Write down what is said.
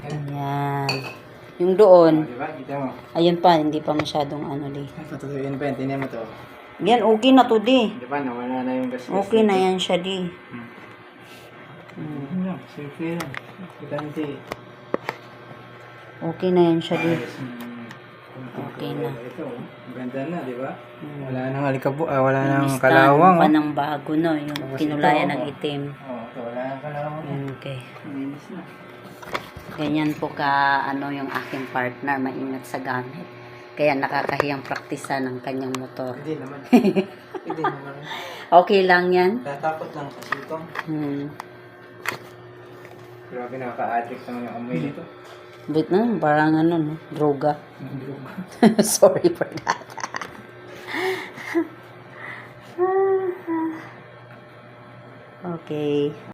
Ayan. Yung doon, Diba? Kita mo. ayun pa, hindi pa masyadong ano di. Patutuin pa yan. Tingnan mo to. Yan, okay na to di. Diba? Nawala na yung gas. Okay na yan siya di. Simple yan. Kita nyo siya. Okay na yan siya di. Okay na. Ito, ganda na, di ba? Hmm. Wala nang alikabo, wala nang Listahan kalawang. pa ng bago, no? Yung Tapos kinulayan ito, ng itim. Ito, wala nang kalawang. Okay. Malinis na. Ganyan po ka, ano, yung aking partner, maingat sa gamit. Kaya nakakahiyang praktisa ng kanyang motor. Hindi naman. Hindi naman. Okay lang yan? Tatakot lang kasi ito. Grabe, nakaka-addict naman yung amoy nito. Wait na, parang ano, no? Droga. Sorry for that. Okay.